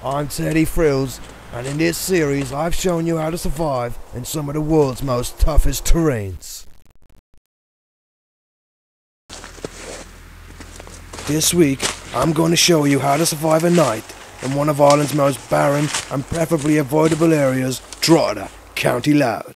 I'm Teddy Frylls, and in this series I've shown you how to survive in some of the world's most toughest terrains. This week I'm going to show you how to survive a night in one of Ireland's most barren and preferably avoidable areas, Drogheda, County Louth.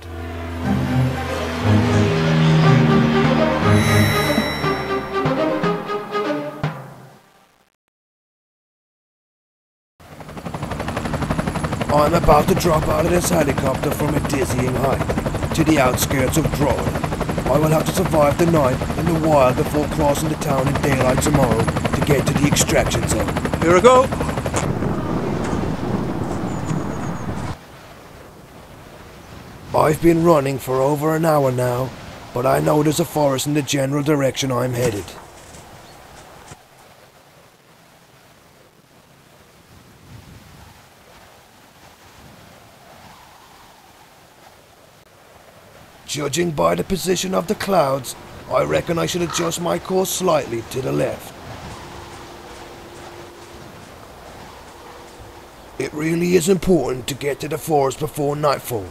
I'm about to drop out of this helicopter from a dizzying height to the outskirts of Drogheda. I will have to survive the night in the wild before crossing the town in daylight tomorrow to get to the extraction zone. Here I go! I've been running for over an hour now, but I know there's a forest in the general direction I'm headed. Judging by the position of the clouds, I reckon I should adjust my course slightly to the left. It really is important to get to the forest before nightfall.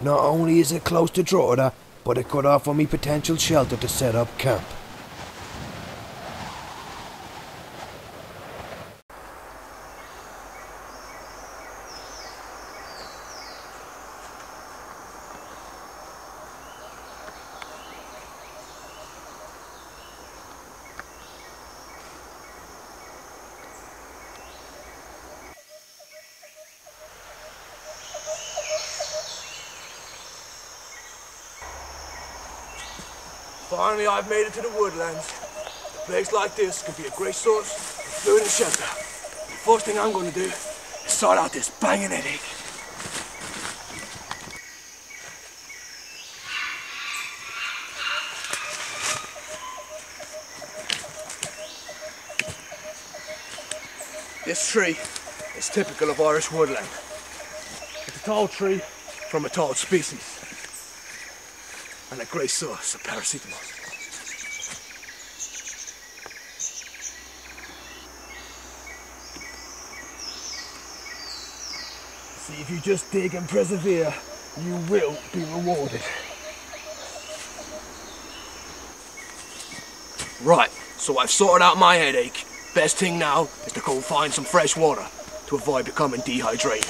Not only is it close to Drogheda, but it could offer me potential shelter to set up camp. Finally, I've made it to the woodlands. A place like this can be a great source of food and shelter. The first thing I'm going to do is sort out this banging headache. This tree is typical of Irish woodland. It's a tall tree from a tall species, and a great source of paracetamol. See, if you just dig and persevere, you will be rewarded. Right, so I've sorted out my headache. Best thing now is to go find some fresh water to avoid becoming dehydrated.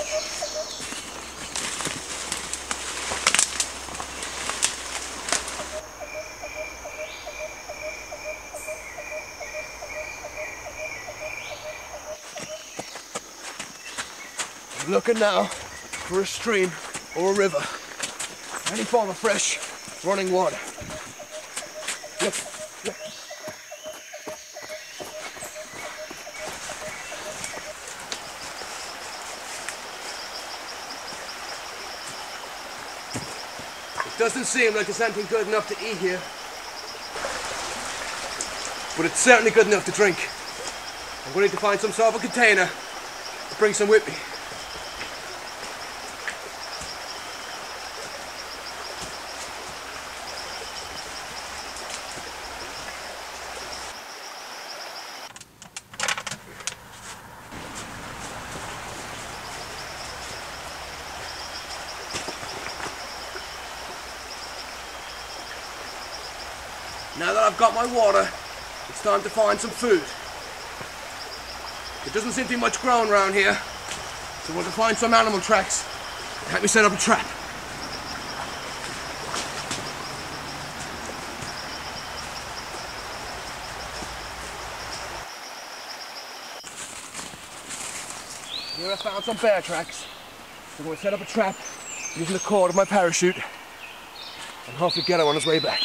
I'm looking now for a stream or a river. Any form of fresh running water. Look, look. It doesn't seem like there's anything good enough to eat here, but it's certainly good enough to drink. I'm going to need to find some sort of a container to bring some with me. Now that I've got my water, it's time to find some food. There doesn't seem to be much growing around here, so I want to find some animal tracks and help me set up a trap. Here I found some bear tracks. I'm going to set up a trap using the cord of my parachute and hopefully get him on his way back.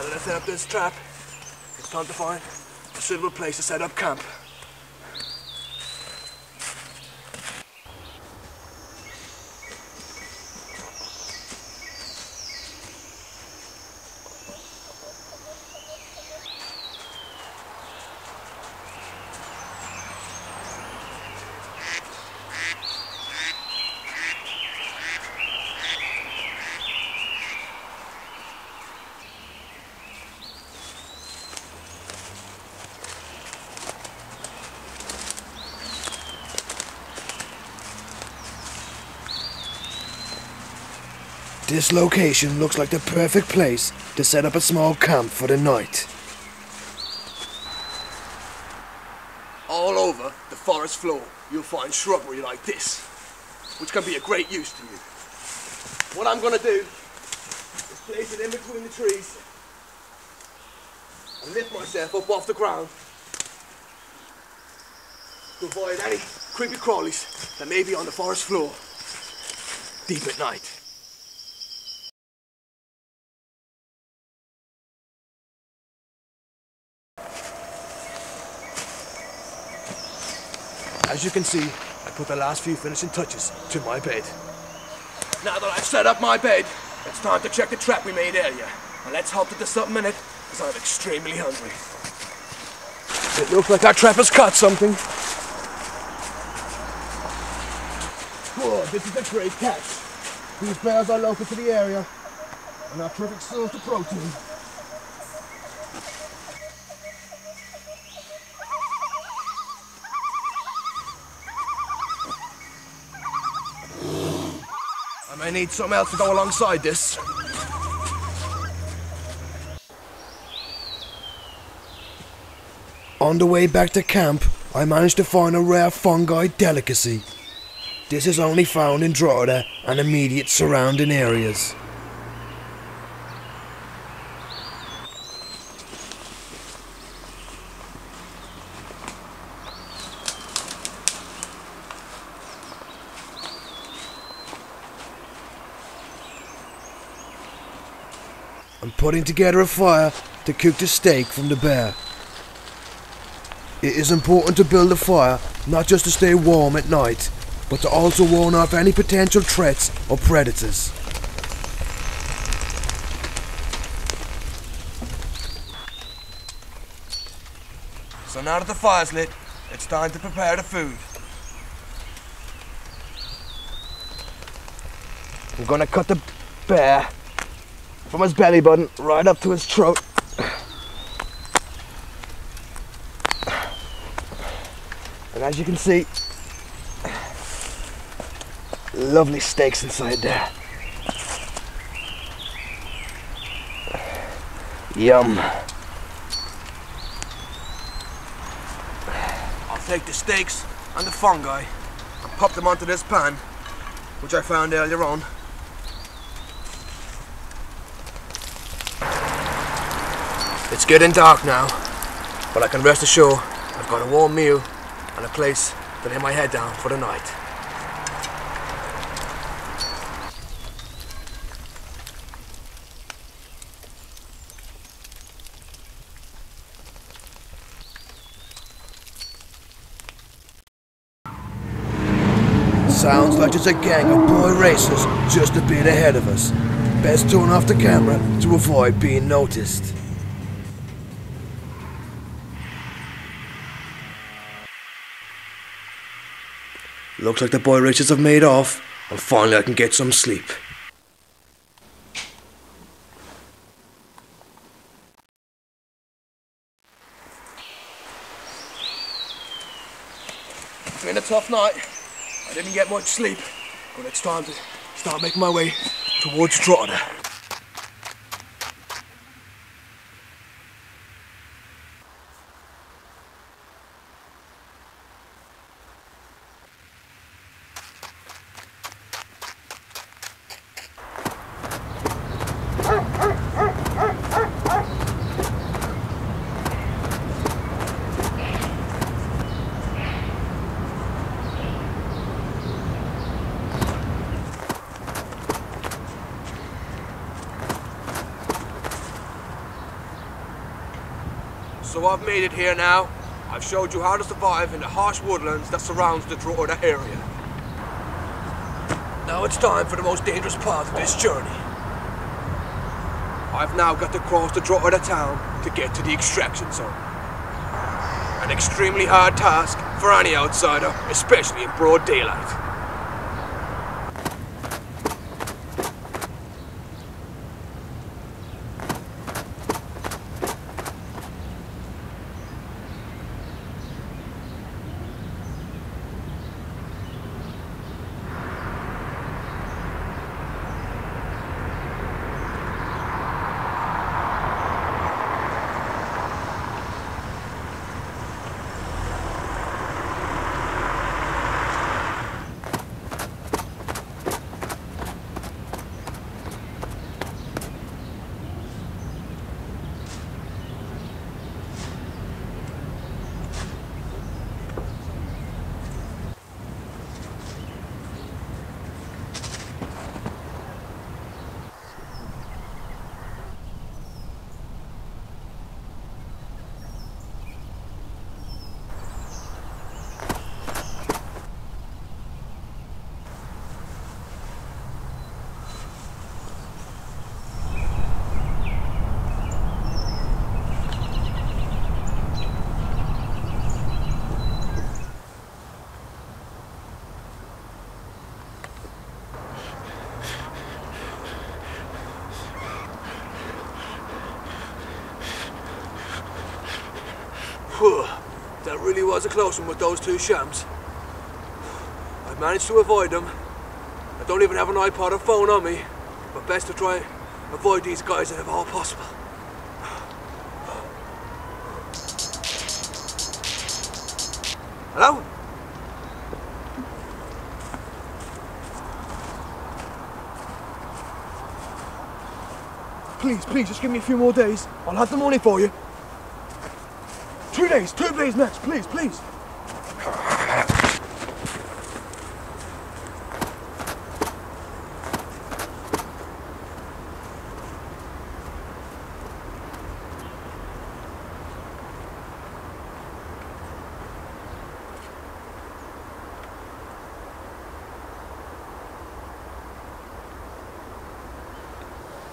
Now that I've set up this trap, it's time to find a suitable place to set up camp. This location looks like the perfect place to set up a small camp for the night. All over the forest floor, you'll find shrubbery like this, which can be a great use to you. What I'm gonna do is place it in between the trees and lift myself up off the ground to avoid any creepy crawlies that may be on the forest floor deep at night. As you can see, I put the last few finishing touches to my bed. Now that I've set up my bed, it's time to check the trap we made earlier. And let's hope that there's something in it, because I'm extremely hungry. It looks like our trap has caught something. Oh, this is a great catch. These bears are local to the area and are terrific source of protein. I may need something else to go alongside this. On the way back to camp, I managed to find a rare fungi delicacy. This is only found in Drogheda and immediate surrounding areas. I'm putting together a fire to cook the steak from the bear. It is important to build a fire not just to stay warm at night, but to also warn off any potential threats or predators. So now that the fire's lit, it's time to prepare the food. I'm gonna cut the bear from his belly button right up to his throat. And as you can see, lovely steaks inside there. Yum. I'll take the steaks and the fungi and pop them onto this pan, which I found earlier on. It's getting dark now, but I can rest assured I've got a warm meal and a place to lay my head down for the night. Sounds like there's a gang of boy racers just a bit ahead of us. Best turn off the camera to avoid being noticed. Looks like the boy racers have made off, and finally I can get some sleep. It's been a tough night. I didn't get much sleep, but it's time to start making my way towards Drogheda. So I've made it here now. I've showed you how to survive in the harsh woodlands that surrounds the Drogheda area. Now it's time for the most dangerous part of this journey. I've now got to cross the Drogheda town to get to the extraction zone. An extremely hard task for any outsider, especially in broad daylight. Whew, that really was a close one with those two shams. I managed to avoid them. I don't even have an iPod or phone on me, but best to try and avoid these guys if all possible. Hello? Please, just give me a few more days. I'll have the money for you. 2 days max, please.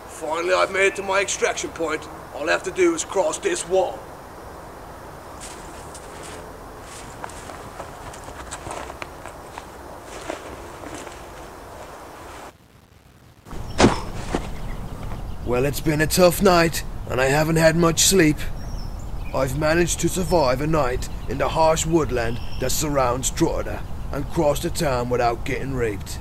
Finally, I've made it to my extraction point. All I have to do is cross this wall. Well, it's been a tough night, and I haven't had much sleep. I've managed to survive a night in the harsh woodland that surrounds Drogheda and cross the town without getting raped.